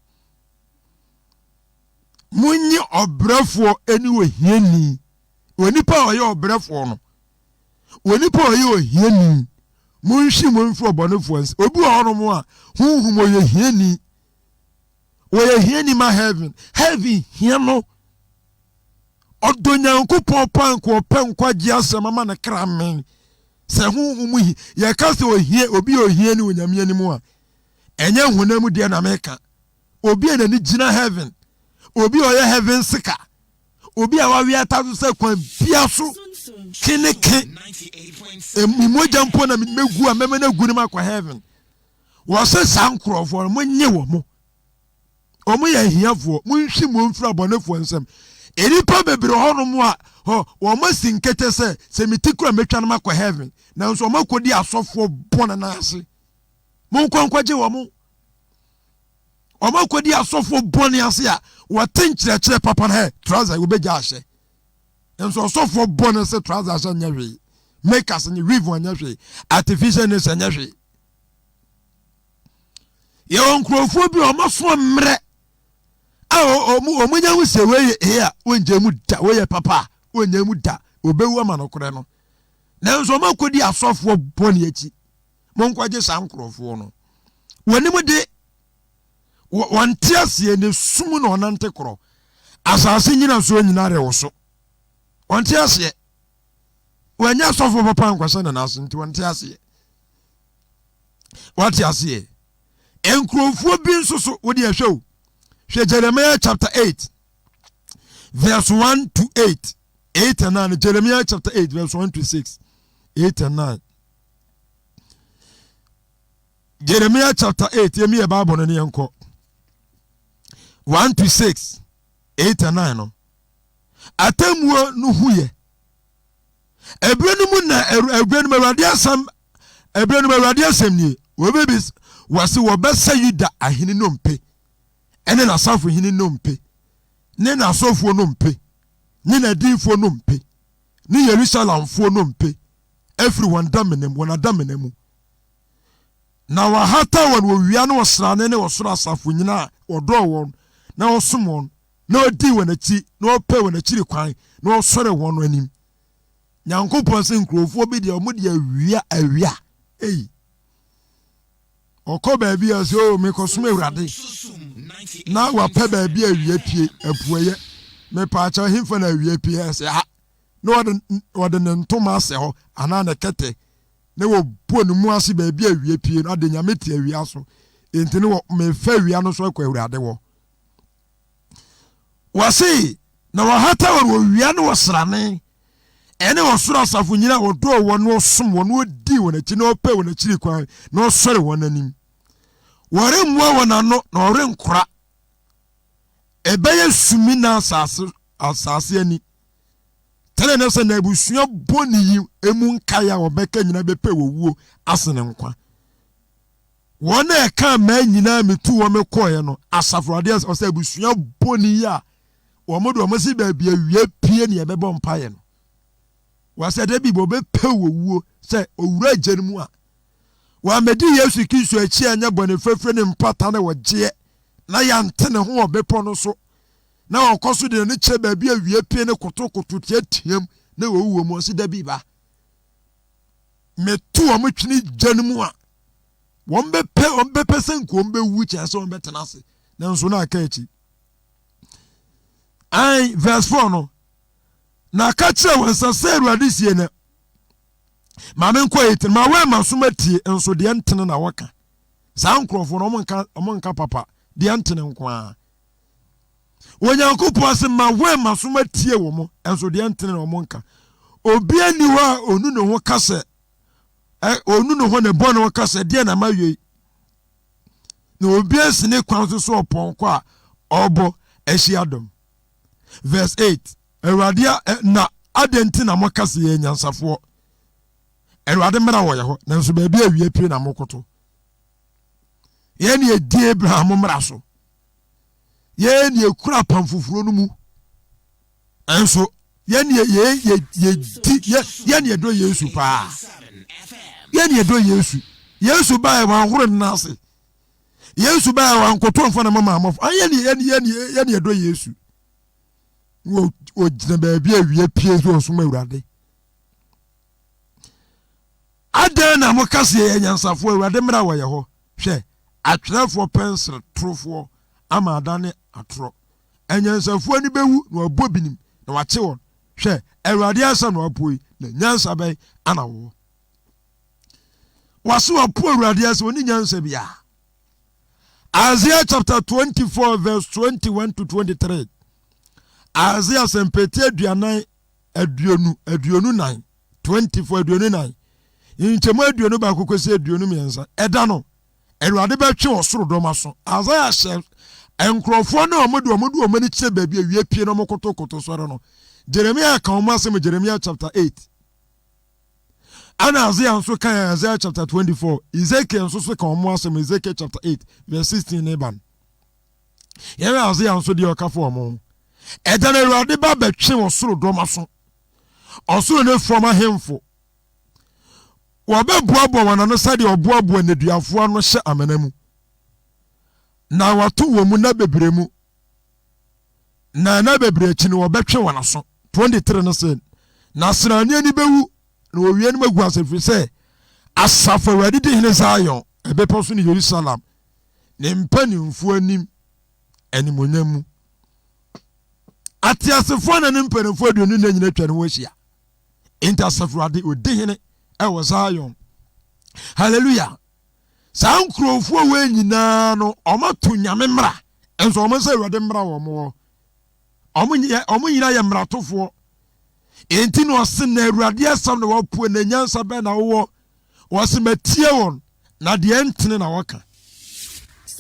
munyi obrafo eni ohiani onipa oye obrafo no wonipa oye ohiani munhyi monfura bonefo nsem obi ohono a hunhum oye hiani oye hiani ma heaven hiano Odonyankopɔn panko penkwaji asema ma na kramen se hunhum hi ye ka se ohie obi ohie ni onyame animu a enye honam de na meka obi na ni gina heaven obi oye heaven sika obi a wawe atado se kwan bia so kineke emimoja mpo na megu a meme na gu ni makwa heaven wo se sankrofo mo nye wo mo omo ye hiafo mo nhwi mo mfra bonefo nsem eripa bebre hono a wo ma sinkete se mitikura metwa na makwa heaven na nso makodi asofo bona na ase mo kwankwaje wo mo o makodi asofo bona ase a wo tenkyerekere papa na trouser wo beja ahye nso asofo bona se trouser ahye nyahwe makers ni weave anya hwe artificial ne sanya hwe ye onkrofo bi o maso mre omunya hu se we a wonje mu da we papa wonya mu da obewu ama no kore no nanso makodi asofo boni achi monkwaje sankrofo no woni mu de wonte asie ne sum no onante kro asase nyina so nyina re wo so wonte asie wanya asofo papa nkwase na naso nti wonte asie wate asie enkrofo bi nsoso wodi ahwew hwe Jeremiah chapter 8 verse 1 to 8 8 and 9 Jeremiah chapter 8 verse 1 to 6 8 and 9 Jeremiah chapter 8 yemi e Bible no ne enko 1 to 6 8 and 9 no atamuo no huye ebrenum na ebrenum awade asam ni wobebis wase wobesa yuda ahini no mpe ene na safo hini no mpe ne na sofo no mpe ne na dinfo no mpe ne Yerusalemfo no mpe everyone damenem wona damenemu na wahata won wowia no osrane ne osoro asafo nyina odo won na osom won na odi won achi na ope won achi kwan na osore won anim Nyankopon se nkrofo bi de omudi awia oko baabi aso me kosome Awurade na wa pe baabi awia pie apueye me pa acha himfa na awia pie ase ha no wode ne ntoma ase ho ana na kete ne wo bo ne mu ase baabi awia pie na de nyame tie awia so enti ne wo me fa awia no so akwa Awurade wo wasi na wa hata wo awia no wasrane ene osoro asafo nyina wodo won osom won odi won achi na ope won achi kwan na osore won anim wore mwa won ano na ore nkora ebeye sumi na asase ani tele na se na busua boni emu nkaya obeka nyina bepe wowuo asene nkwa won e ka ma nyina metu wo mekoye no asafo ade o se busua boni ya wo modo o masi ba bia wie pie ne ebebo mpaye no wase de bibo be pewuo se owura agyanmu a wa medi Yesu Kristo achi anya bone fefre ne mpata na wogie na ya ntene ho obepo no so na okoso de ne che ba bia wie pie ne kotokoto tiam na wowuo mu se da biba metu o mtwini gyanmu a won be pese nko on be wu che se on betena se na nso na aka achi ai verse 4 no na ka kire wansa se Awurade sie na ma me nko etin ma we ma so matie enso de ntene na woka sa nkrofo no mo nka papa de ntene nko a Onyankopon se ma we ma so matie wo mo enso de ntene na mo nka obi ani wa onu ne ho kase onu ne ho ne bon ho kase de na mawie na obi asine kwan so oponko a obo ehia dom verse 8 Awurade na adenti na mokase ye nyansafo Awurade mra wo ye ho nanso baabi awie pie na mokoto ye ne edi Abraham mra so ye ne ekura pamfufuro no mu enso ye ne ye ne do Yesu pa ye ne do Yesu ba e wan horo nase Yesu ba e wan koto mfa na mama amofo ye ne do Yesu wo jina baabi awie pie so osoma Awurade adan na mokase ye nyansafo Awurade mra wo ye ho hwe atwerefo pencil trofo ama adane atro enyansafo ani bewu na obo binim na wache won hwe Awurade asa na opoi na nyansa bai ana wo waso opo Awurade asa oni nyansa bia Isaiah chapter 24 verse 21 to 23 Isaiah sempete aduonu 9 24 aduonu inchemo aduonu ba kokosi aduonu miensa eda no Awurade ba twe osoro dom aso Isaiah shel enkrofo na omodu omani kire baabi awie pie no mokotokoto soro no Jeremiah kan mo asem Jeremiah chapter 8 ana Isaiah nso kan Isaiah chapter 24 Ezekiel nso kan mo asem Ezekiel chapter 8 verse 16 neban yera Isaiah nso de okafo omo edana Awurade ba betwe osoro dom aso osoro ne from ahemfo wo be boabo wana no sade oboabo aneduafo no hye amenamu na watu wo mu na bebre mu na bebre chi no obetwe wanaso 23 no say na srani ani bewu na owie no magu asefri say asafa wadi de hene Zion ebepo so ni Jerusalem ne mpanimfo anim animonyam mu atiasefo na ne mpanimfo aduonu na nyina twa ne ho ahia intasafrade odi hene e Zion. Hallelujah. Sankrofo we nyina no omato nyame mra enso omo say wade mra wo mo omo nyina ye mratofo enti no ose na awurade asam na wapu na nyansa be na wo wose matie won na de entene na waka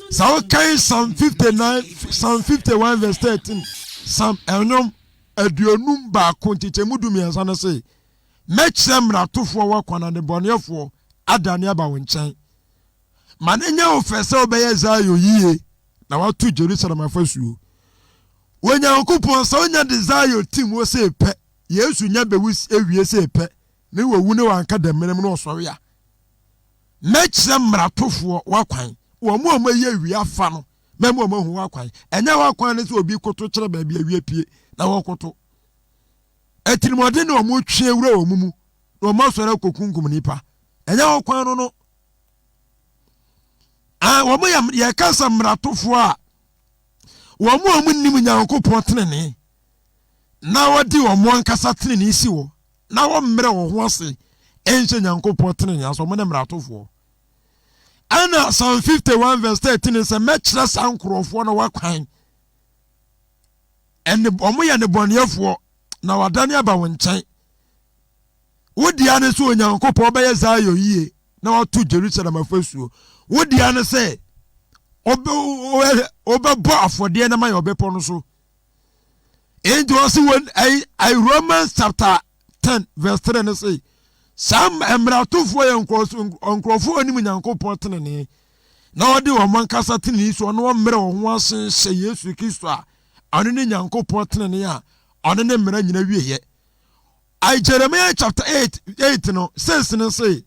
sa okay Psalm 59 Psalm 51 verse 13 Psalm enyom aduonum ba kontichemu dumiansa na say mechre mratofo wakwana ne bonefo adane aba wo nchen manenya ofese obeye Zion yie na watu Jerusalem afasuo wonya nkupon sa wonya de Zion tim wo se pe Yesu nya bewu ewie se pe ne wowu ne wanka da menem no osori a mechre mratofo wakwan wo mo amaye ewie afa no memo amahu wakwan enya wakwan ne se obi koto kire ba bia wie pie na wokoto etirimode ne omo twe wura omumu no mo sore kokungum nipa enya wakwan no womo ya kasa mratofo a womo nim Nyankopon tenene na wodi womo ankasa tenene isi wo na wo mmere wo ho ase enche Nyankopon tenene aso mo ne mratofo ana Psalm 51 verse 13 se mechra sankrofo na wakwan ene womo ya ne bonefo na wadane aba wo nchen wodi ane so Nyankopon be Zion yie na watu Jerusalem afasuo wodi ane say obebo afode na may obepo no so enjo se when I Romans chapter 10 verse 3 and say sam emratofo yankrofo anim Nyankopon tenene na wodi wo mankasa tenene so no mmere wo ho asen hye Yesu Kristo a ane ne Nyankopon tenene a ane ne mmere nyina wieye Jeremiah chapter 8 no says no say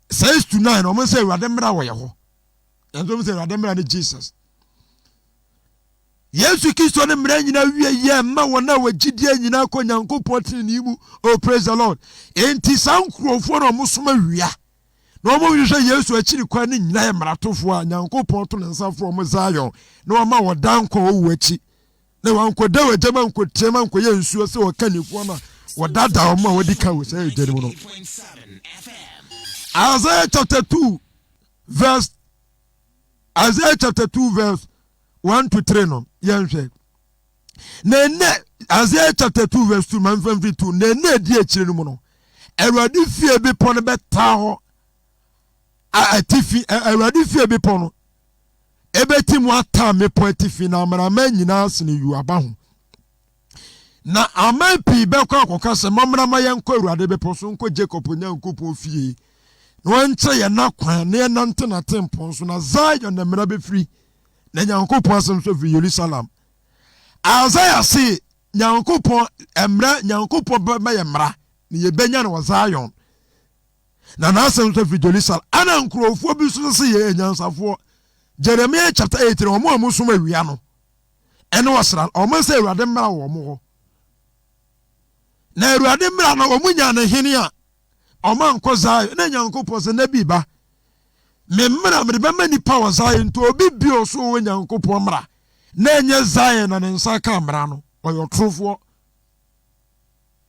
6 to 9 o mo say wade mmra wo ye ho enzo mo say wade mmra ne Jesus Yesu Kristo ne mmra nyina wieye ma wona wagidie nyina ko Nyankopon tenene mu. Oh, praise the Lord. Enti sankrofo no mo soma wia na mo hwehwe Yesu akiri kwa ne nyina ye mratofo a Nyankopon to ne nsafo mo Zion na o ma wodanko owu achi na wankoda wajama nkotema nkoye nsuo se wakanifo na wadada o ma wadi ka wo say jeri mu no. Isaiah chapter 2 verse 1 to 3 no yenhwe nene Isaiah chapter 2 verse 2 man 52 nene di akire no mu no Awurade fie bi pon beta ho atifi Awurade fie bi pon no ebeti mu ata me po atifi na amara man nyina sene yu aba ho na amapi be kwa akoka se momra ma yenko Awurade be po so nko Jacob Nyankopon fie no enche ye na kwan ne nante na tempon so na Zion na mera be free na Nyankopon asem so fi Jerusalem Isaiah say Nyankopon emra Nyankopon ba ye mra ne ye benya na Zion na asem so fi Jerusalem ana nkrofo bi so se ye nyansafo Jeremiah chapter 8 no mo amusom awia no ene wasra o mo say Awurade mra wo mo ho na Awurade mra na o mo nya na hene a o man ko Zion na Nyankopon se na bi ba me mra me be mani power Zion to obi bi o so wo Nyankopon mra na enye Zion na ne nsa ka mra no o yo trofo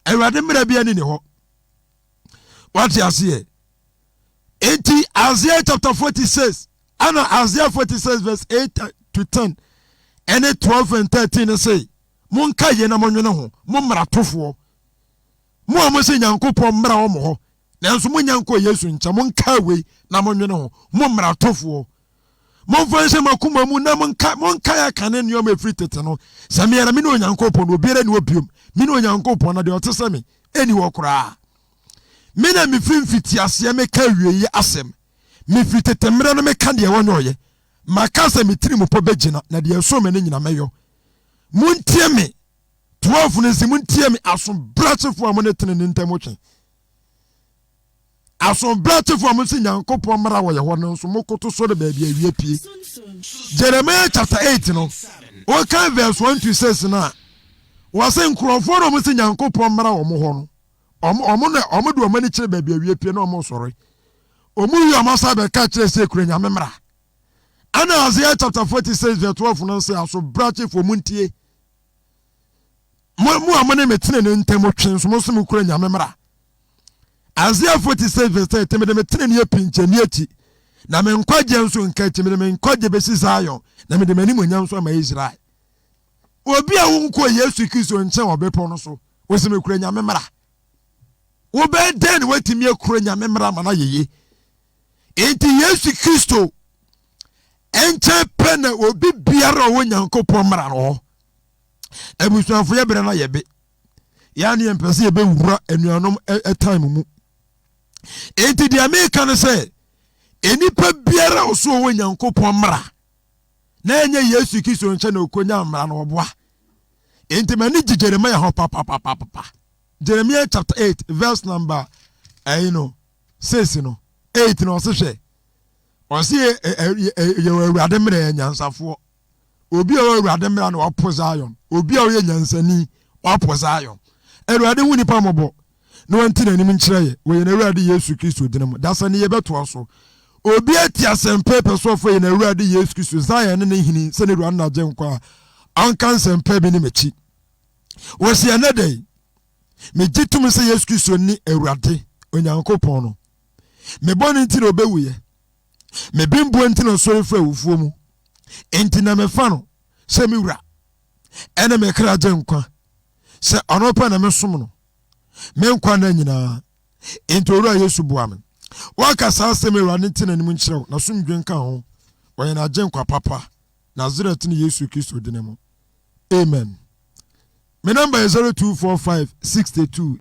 Awurade mra bi ani ne ho what you see enti Isaiah chapter 46 and Isaiah 46 verse 8 to 10 and 12 and 13 say monka ye na monwene ho mommra tofo mo amose Nyankopon mra wo mo ho nanso monyanko Yesu ncha monka we na monwene ho mommra tofo monfanse makuma mu na monka ya kane ne o mefri tete no samiera me no Nyankopon obiera ne obiom me no Nyankopon na de otese me eni wo kora me na me fimfiti ase me ka wieye asem me fitete mra no me ka de wonyoye makasa me tiri mo po begina na de so me ne nyina meyo muntie me 12 ne si muntie me aso brachefo amone tene ne ntamo twen asombrachefo mo se Nyankopon mara wo ye ho no so mokoto so de ba bia wie pie. Jeremiah chapter 8 no o kan verse 1 to 6 na was nkrofo no mo se Nyankopon mara wo mo ho no omo do mani kire ba bia wie pie na omo sori omu yi omo sa be ka kire se kura nyame mara. Ana Isaiah chapter 46 verse 12 no say asombrachefo mo ntie mo amane metene ne ntemo twen so mo so mo kura nyame mara. Isaiah 46 verse 10 me de metene ne pinche ne ati na me nkwaje nso nka ati me de me nkwaje besi Zion na me de mani monyam so ma Israel. Obi a wonko Yesu Kristo nche obepo no so wo se me kura nyame mara. Wo be den watimi akura nyame mara ma na yeye. Enti Yesu Kristo enche pene obi biara wo Nyankopon mara no. Ebusuafo ye bere na yebe. Ya ne empese ye be wura anuanom time mu. Enti di America no say enipa biara oso wo Nyankopon mara. Na enye Yesu Kristo nche na okonya mara no oboa. Enti mani Jeremiah ho papa. Jeremiah chapter 8 verse number 6 no 8 no se hwe. Osi ye awurade mere nyansafo. Obi a awurade mere na wapo Zion. Obi a ye nyansani wapo Zion. Awurade hu nipa mobo. No wanti na nim nkyere ye. We na awurade Yesu Kristo dinam. Dasa ne ye beto so. Obi ati asempe peso fo ye na awurade Yesu Kristo Zion ne hini se ne ruan na je nkwa. Anka sempe bi ne mechi. Wosi anadai. Me jitum se Yesu Kristo ni awurade Onyankopon no. Me boni nti na obewuye. Me bimbo nti na sori fra wufuo mu. Enti na me fa no se me wura. Ene me kra je nkwa. Se onopa na me som no. Me nkwa na nyina. Enti owura Yesu bua me. Waka sa se me wura nti na nim nkyerɛw na somdwe nka ho. Oye na je nkwa papa. Nazareth ni Yesu Kristo dinemo. Amen. My number is 0245 62